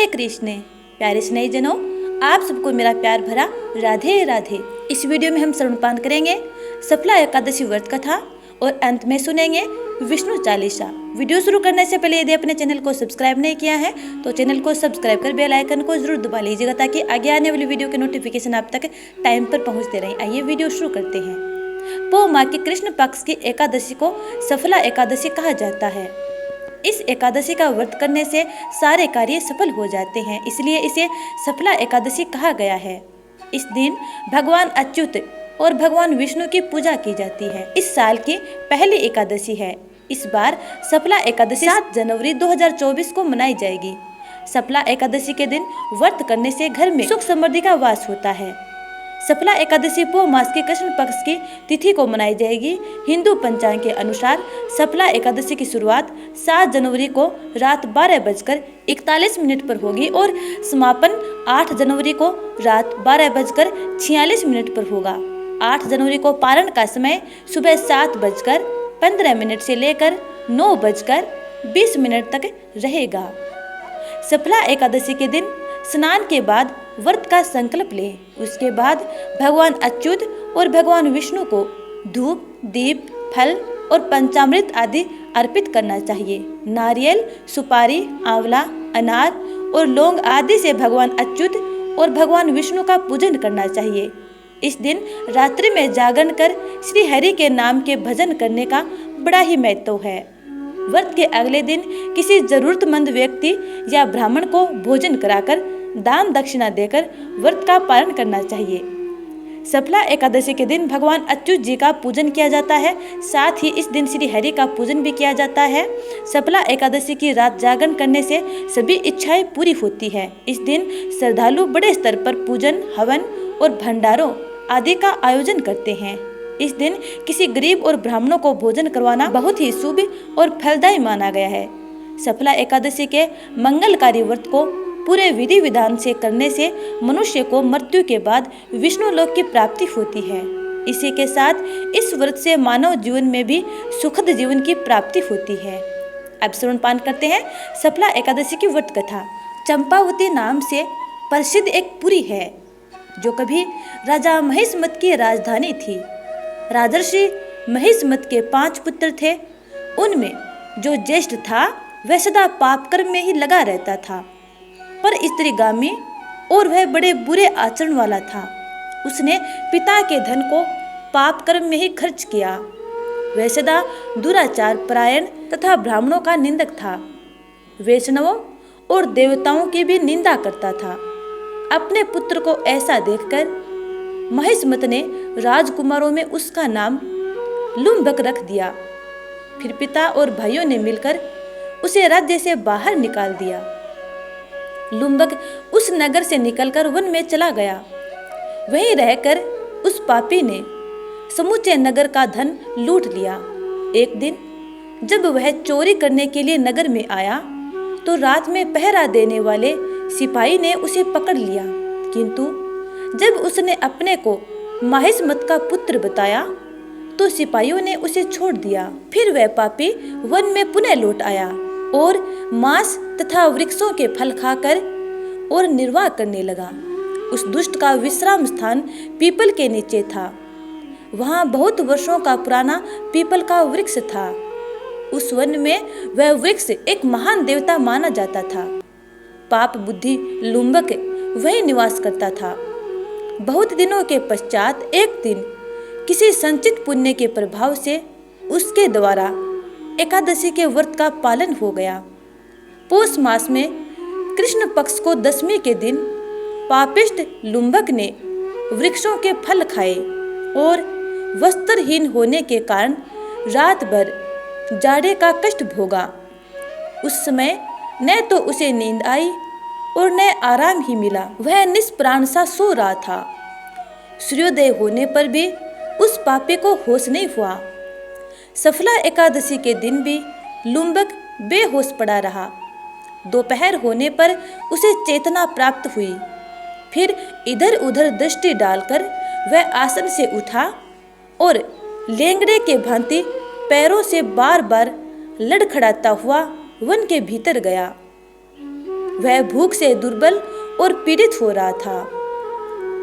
कृष्ण। प्यारे स्नेहीजनों, आप सबको मेरा प्यार भरा राधे राधे। इस वीडियो में हम श्रवणपान करेंगे सफला एकादशी व्रत कथा और अंत में सुनेंगे विष्णु चालीसा। वीडियो शुरू करने से पहले यदि अपने चैनल को सब्सक्राइब नहीं किया है तो चैनल को सब्सक्राइब कर बेल आइकन को जरूर दबा लीजिएगा ताकि आगे आने वाली वीडियो के नोटिफिकेशन आप तक टाइम पर पहुंचते रहें। आइए वीडियो शुरू करते हैं। पौष माह की कृष्ण पक्ष की एकादशी को सफला एकादशी कहा जाता है। इस एकादशी का व्रत करने से सारे कार्य सफल हो जाते हैं, इसलिए इसे सफला एकादशी कहा गया है। इस दिन भगवान अच्युत और भगवान विष्णु की पूजा की जाती है। इस साल की पहली एकादशी है। इस बार सफला एकादशी 7 जनवरी 2024 को मनाई जाएगी। सफला एकादशी के दिन व्रत करने से घर में सुख समृद्धि का वास होता है। सफला एकादशी पौष मास की कृष्ण पक्ष की तिथि को मनाई जाएगी। हिंदू पंचांग के अनुसार सफला एकादशी की शुरुआत 7 जनवरी को रात 12:41 पर होगी और समापन 8 जनवरी को रात 12:46 पर होगा। 8 जनवरी को पारण का समय सुबह 7:15 से लेकर 9:20 तक रहेगा। सफला एकादशी के दिन स्नान के बाद व्रत का संकल्प लें। उसके बाद भगवान अच्युत और भगवान विष्णु को धूप, दीप, फल और पंचामृत आदि अर्पित करना चाहिए। नारियल, सुपारी, आंवला, अनार और लौंग आदि से भगवान अच्युत और भगवान विष्णु का पूजन करना चाहिए। इस दिन रात्रि में जागरण कर श्री हरि के नाम के भजन करने का बड़ा ही महत्व है। व्रत के अगले दिन किसी जरूरतमंद व्यक्ति या ब्राह्मण को भोजन कराकर दान दक्षिणा देकर व्रत का पालन करना चाहिए। सफला एकादशी के दिन भगवान अच्युत जी का पूजन किया जाता है। साथ ही इस दिन श्री हरि का पूजन भी किया जाता है। सफला एकादशी की रात जागरण करने से सभी इच्छाएं पूरी होती है। इस दिन श्रद्धालु बड़े स्तर पर पूजन, हवन और भंडारों आदि का आयोजन करते हैं। इस दिन किसी गरीब और ब्राह्मणों को भोजन करवाना बहुत ही शुभ और फलदायी माना गया है। सफला एकादशी के मंगलकारी व्रत को पूरे विधि विधान से करने से मनुष्य को मृत्यु के बाद विष्णु लोक की प्राप्ति होती है। इसी के साथ इस व्रत से मानव जीवन में भी सुखद जीवन की प्राप्ति होती है। अब श्रवणपान करते हैं सफला एकादशी की व्रत कथा। चंपावती नाम से प्रसिद्ध एक पुरी है जो कभी राजा महिष्मत की राजधानी थी। राजर्षि महिष्मत के 5 पुत्र थे। उनमें जो ज्येष्ठ था वह सदा पाप कर्म में ही लगा रहता था, पर स्त्रीगामी और वह बड़े बुरे आचरण वाला था। उसने पिता के धन को पाप कर्म में ही खर्च किया। वह सदा दुराचार परायण तथा ब्राह्मणों का निंदक था। वैष्णवों और देवताओं की भी निंदा करता था। अपने पुत्र को ऐसा देखकर महिष्मत ने राजकुमारों में उसका नाम लुम्बक रख दिया। फिर पिता और भाइयों ने मिलकर उसे राज्य से बाहर निकाल दिया। लुम्बक उस नगर से निकलकर वन में चला गया। वहीं रहकर उस पापी ने समूचे नगर का धन लूट लिया। एक दिन जब वह चोरी करने के लिए नगर में आया तो रात में पहरा देने वाले सिपाही ने उसे पकड़ लिया, किंतु जब उसने अपने को महिष्मत का पुत्र बताया तो सिपाहियों ने उसे छोड़ दिया। फिर वह पापी वन में पुनः लौट आया और मांस तथा वृक्षों के फल खाकर और निर्वाह करने लगा। उस दुष्ट का विश्राम स्थान पीपल के नीचे था। वहां बहुत वर्षों का पुराना पीपल का वृक्ष था। उस वन में वह वृक्ष एक महान देवता माना जाता था। पाप बुद्धि लुम्बक वही निवास करता था। बहुत दिनों के पश्चात एक दिन किसी संचित पुण्य के प्रभाव से उसके द्वारा एकादशी के व्रत का पालन हो गया। पौष मास में कृष्ण पक्ष को 10वीं के दिन पापिष्ट लुम्बक ने वृक्षों के फल खाए और वस्त्रहीन होने के कारण रात भर जाड़े का कष्ट भोगा। उस समय न तो उसे नींद आई और न आराम ही मिला। वह निष्प्राण सा सो रहा था। सूर्योदय होने पर भी उस पापी को होश नहीं हुआ। सफला एकादशी के दिन भी लुम्बक बेहोश पड़ा रहा। दोपहर होने पर उसे चेतना प्राप्त हुई। फिर इधर उधर दृष्टि डालकर वह आसन से उठा और लेंगड़े के भांति पैरों से बार बार लड़खड़ाता हुआ वन के भीतर गया। वह भूख से दुर्बल और पीड़ित हो रहा था।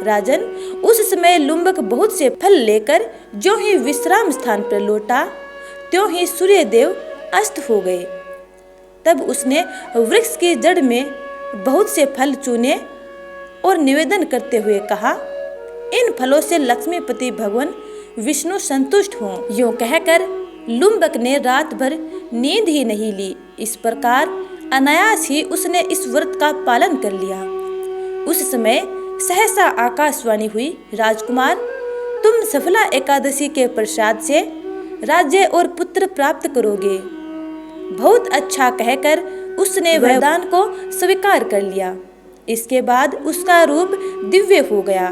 राजन, उस समय लुम्बक बहुत से फल लेकर जो ही विश्राम स्थान पर लौटा, त्यों ही सूर्यदेव अस्त हो गए। तब उसने वृक्ष की जड़ में बहुत से फल चुने और निवेदन करते हुए कहा, इन फलों से लक्ष्मीपति भगवान विष्णु संतुष्ट हों। यूं कहकर लुम्बक ने रात भर नींद ही नहीं ली। इस प्रकार अनायास ही उसने इस व्रत का पालन कर लिया। उस समय सहसा आकाशवाणी हुई, राजकुमार, तुम सफला एकादशी के प्रसाद से राज्य और पुत्र प्राप्त करोगे। बहुत अच्छा कहकर उसने वरदान को स्वीकार कर लिया। इसके बाद उसका रूप दिव्य हो गया।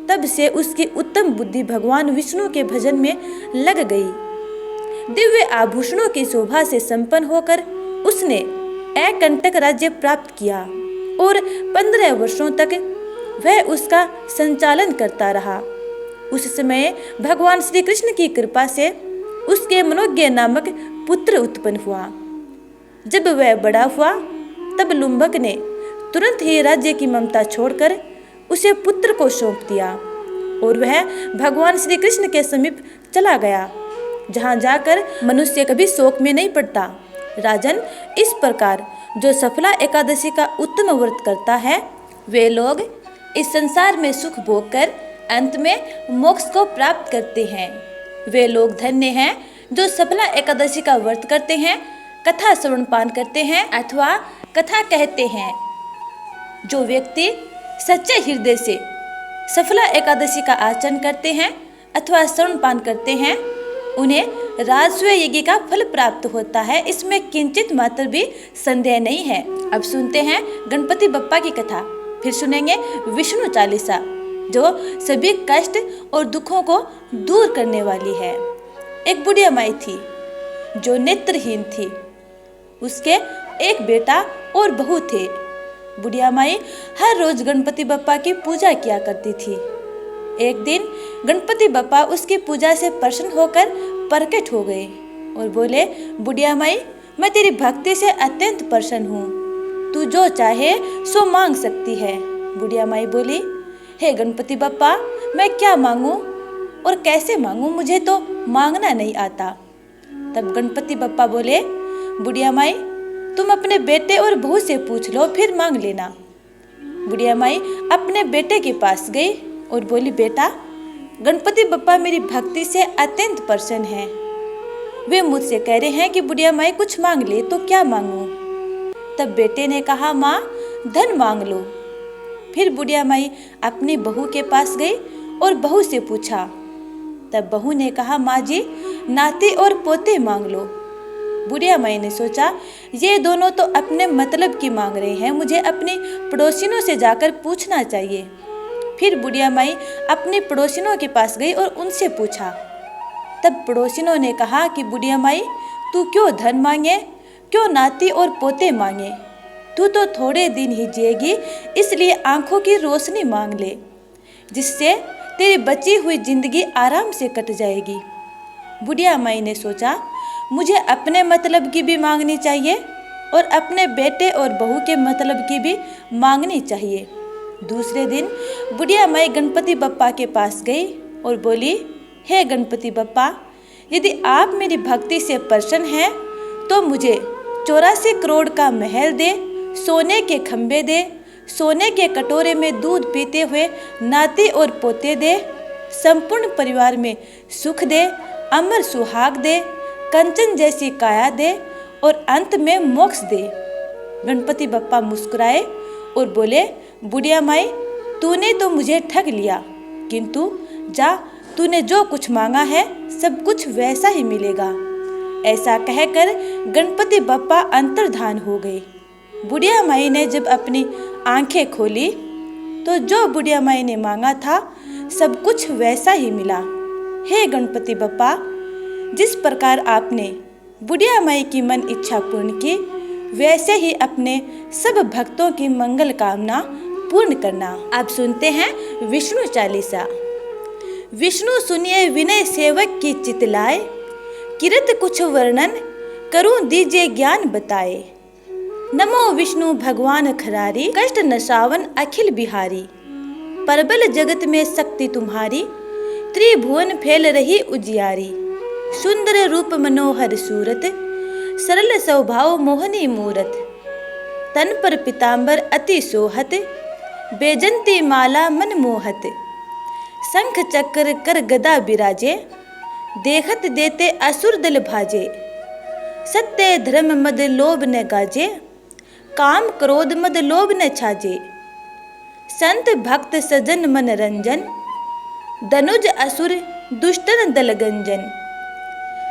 तब से उसकी उत्तम बुद्धि भगवान विष्णु के भजन में लग गई। दिव्य आभूषणों की शोभा से संपन्न होकर उसने एकंटक राज्य प्राप्त किया और 15 वर्षों तक वह उसका संचालन करता रहा। उस समय भगवान श्री कृष्ण की कृपा से उसके मनोज्ञ नामक पुत्र उत्पन्न हुआ। जब वह बड़ा हुआ तब लुम्बक ने तुरंत ही राज्य की ममता छोड़कर उसे पुत्र को सौंप दिया और वह भगवान श्री कृष्ण के समीप चला गया, जहाँ जाकर मनुष्य कभी शोक में नहीं पड़ता। राजन, इस प्रकार जो सफला एकादशी का उत्तम व्रत करता है, वे लोग इस संसार में सुख भोग कर अंत में मोक्ष को प्राप्त करते हैं। वे लोग धन्य हैं जो सफला एकादशी का व्रत करते हैं, कथा श्रवण पान करते हैं अथवा कथा कहते हैं। जो व्यक्ति सच्चे हृदय से सफला एकादशी का आचरण करते हैं अथवा श्रवण पान करते हैं, उन्हें राजस्व यज्ञ का फल प्राप्त होता है। इसमें किंचित मात्र भी संदेह नहीं है। अब सुनते हैं गणपति बप्पा की कथा। फिर सुनेंगे विष्णु चालीसा, जो सभी कष्ट और दुखों को दूर करने वाली है। एक बुढ़िया माई थी जो नेत्रहीन थी। उसके एक बेटा और बहू थे। बुढ़िया माई हर रोज गणपति बप्पा की पूजा किया करती थी। एक दिन गणपति बप्पा उसकी पूजा से प्रसन्न होकर प्रकट हो गए और बोले, बुढ़िया माई, मैं तेरी भक्ति से अत्यंत प्रसन्न हूँ। तू जो चाहे सो मांग सकती है। बुढ़िया माई बोली, हे गणपति बप्पा, मैं क्या मांगूं और कैसे मांगूं, मुझे तो मांगना नहीं आता। तब गणपति बप्पा बोले, बुढ़िया माई, तुम अपने बेटे और बहू से पूछ लो, फिर मांग लेना। बुढ़िया माई अपने बेटे के पास गई और बोली, बेटा, गणपति बप्पा मेरी भक्ति से अत्यंत प्रसन्न हैं। वे मुझसे कह रहे हैं कि बुढ़िया माई कुछ मांग ले, तो क्या मांगूं? तब बेटे ने कहा, माँ, धन मांग लो। फिर बुढ़िया माई अपनी बहू के पास गई और बहू से पूछा। तब बहू ने कहा, माँ जी, नाती और पोते मांग लो। बुढ़िया माई ने सोचा, ये दोनों तो अपने मतलब की मांग रहे हैं, मुझे अपनी पड़ोसिनों से जाकर पूछना चाहिए। फिर बुढ़िया माई अपनी पड़ोसिनों के पास गई और उनसे पूछा। तब पड़ोसिनों ने कहा कि बुढ़िया माई, तू क्यों धन मांगे, क्यों नाती और पोते मांगे? तू तो थोड़े दिन ही जिएगी, इसलिए आंखों की रोशनी मांग ले, जिससे तेरी बची हुई जिंदगी आराम से कट जाएगी। बुढ़िया माई ने सोचा, मुझे अपने मतलब की भी मांगनी चाहिए और अपने बेटे और बहू के मतलब की भी मांगनी चाहिए। दूसरे दिन बुढ़िया माई गणपति बप्पा के पास गई और बोली, हे गणपति बप्पा, यदि आप मेरी भक्ति से प्रसन्न हैं तो मुझे 84 करोड़ का महल दे, सोने के खंभे दे, सोने के कटोरे में दूध पीते हुए नाती और पोते दे, संपूर्ण परिवार में सुख दे, अमर सुहाग दे, कंचन जैसी काया दे और अंत में मोक्ष दे। गणपति बप्पा मुस्कुराए और बोले, बुढ़िया माई, तूने तो मुझे ठग लिया, किंतु जा, तूने जो कुछ मांगा है सब कुछ वैसा ही मिलेगा। ऐसा कहकर गणपति बप्पा अंतर्धान हो गए। बुढ़िया माई ने जब अपनी आंखें खोली तो जो बुढ़िया माई ने मांगा था सब कुछ वैसा ही मिला। हे गणपति बप्पा, जिस प्रकार आपने बुढ़िया माई की मन इच्छा पूर्ण की, वैसे ही अपने सब भक्तों की मंगल कामना पूर्ण करना। आप सुनते हैं विष्णु चालीसा। विष्णु सुनिए विनय सेवक की चितलाए, किरत कुछ वर्णन करूं दीजिए ज्ञान बताए। नमो विष्णु भगवान खरारी, कष्ट नसावन अखिल बिहारी। परबल जगत में शक्ति तुम्हारी, त्रिभुवन फैल रही उजियारी। सुंदर रूप मनोहर सूरत, सरल स्वभाव मोहनी मूरत। तन पर पीताम्बर अति सोहत, बेजंती माला मन मोहत। शंख चक्र कर गदा बिराजे, देखत देते असुर दल भाजे। सत्य धर्म मद लोभ न गाजे, काम क्रोध मद लोभ न छाजे। संत भक्त सजन मन रंजन, दनुज असुर दुष्टन दल गंजन।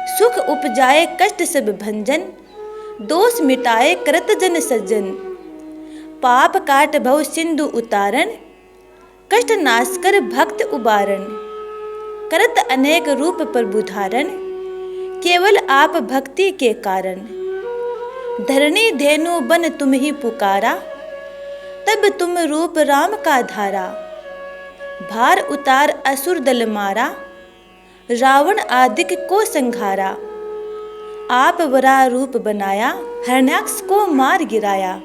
सुख उपजाए कष्ट सब भंजन, दोष मिटाए करत जन सज्जन। पाप काट भव सिंधु उतारण, कष्ट नाश कर भक्त उबारण। करत अनेक रूप प्रभु धारण, केवल आप भक्ति के कारण। धरणी धेनु बन तुम ही पुकारा, तब तुम रूप राम का धारा। भार उतार असुर दल मारा, रावण आदिक को संघारा। आप वरा रूप बनाया, हरणाक्ष को मार गिराया।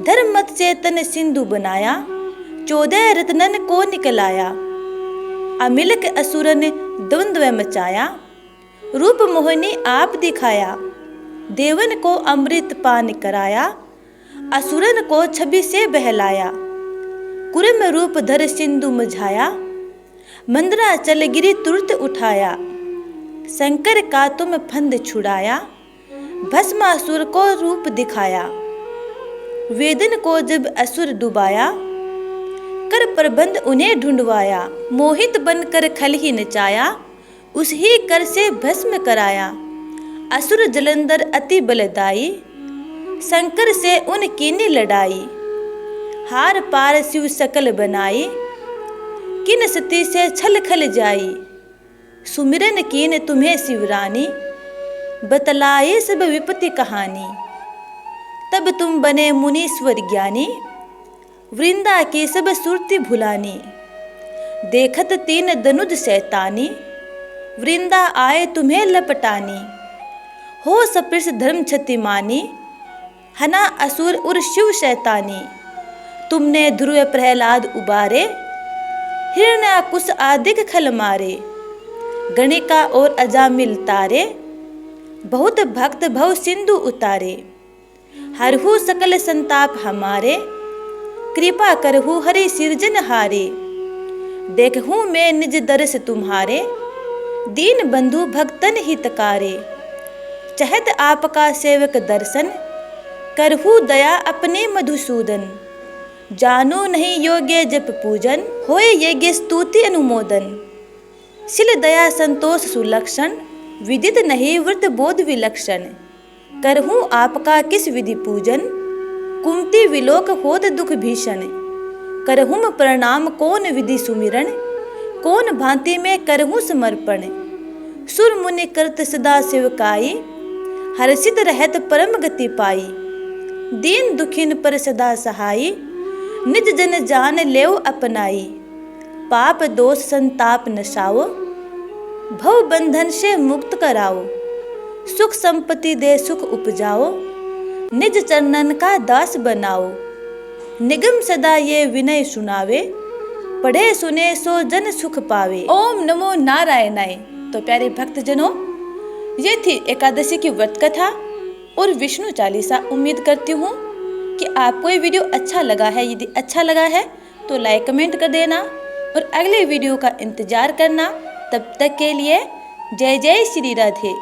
धर्म मत से तन सिंधु बनाया, 14 रत्नन को निकलाया। अमिलक असुरन द्वंद्व मचाया, रूप मोहिनी आप दिखाया। देवन को अमृत पान कराया, असुरन को छवि से बहलाया। कुर्म रूप धर सिंधु मझाया, मंदराचल गिरी तुरत उठाया। शंकर का तुम फंद छुड़ाया, भस्मासुर को रूप दिखाया। वेदन को जब असुर डुबाया, कर प्रबंध उन्हें ढूंढवाया। मोहित बनकर खल ही नचाया, उस ही कर से भस्म कराया। असुर जलंधर अति बलदाई, शंकर से उन कीनी लड़ाई। हार पार शिव सकल बनाई, किन सती से छल खल जाई। सुमिरन कीन तुम्हें शिवरानी, बतलाए सब विपत्ति कहानी। तब तुम बने मुनीश्वर ज्ञानी, वृंदा की सब सुरति भुलानी। देखत तीन दनुज शैतानी, वृंदा आए तुम्हें लपटानी। हो सपृष धर्म क्षति मानी, हना असुर उर शिव शैतानी। तुमने ध्रुव प्रहलाद उबारे, हिरण्याकुश आदिक खल मारे। गणिका और अजामिल तारे, बहुत भक्त भव सिंधु उतारे। हरहु सकल संताप हमारे, कृपा करहु हरि सिरजन हारे। देखहूँ मैं निज दर्श तुम्हारे, दीन बंधु भक्तन हितकारे। चहत आपका सेवक दर्शन, करहु दया अपने मधुसूदन। जानो नहीं योग्य जप पूजन, होए यज्ञ स्तुति अनुमोदन। शिल दया संतोष सुलक्षण, विदित नहीं व्रत बोध विलक्षण। करहूँ आपका किस विधि पूजन, कुमति विलोक होत दुख भीषण। करहूँ प्रणाम कौन विधि सुमिरन, कौन भांति में करहूँ समर्पण। सुर मुनि करत सदा सेवकाई, हर्षित रहत परम गति पाई। दीन दुखिन पर सदा सहाई, निज जन जान लेव अपनाई। पाप दोष संताप नसाओ, भव बंधन से मुक्त कराओ। सुख संपत्ति दे सुख उपजाओ, निज चरणन का दास बनाओ। निगम सदा ये विनय सुनावे, पढ़े सुने सो जन सुख पावे। ओम नमो नारायणाय। तो प्यारे भक्तजनों, ये थी एकादशी की व्रत कथा और विष्णु चालीसा। उम्मीद करती हूँ कि आपको ये वीडियो अच्छा लगा है। यदि अच्छा लगा है तो लाइक कमेंट कर देना और अगले वीडियो का इंतजार करना। तब तक के लिए जय जय श्री राधे।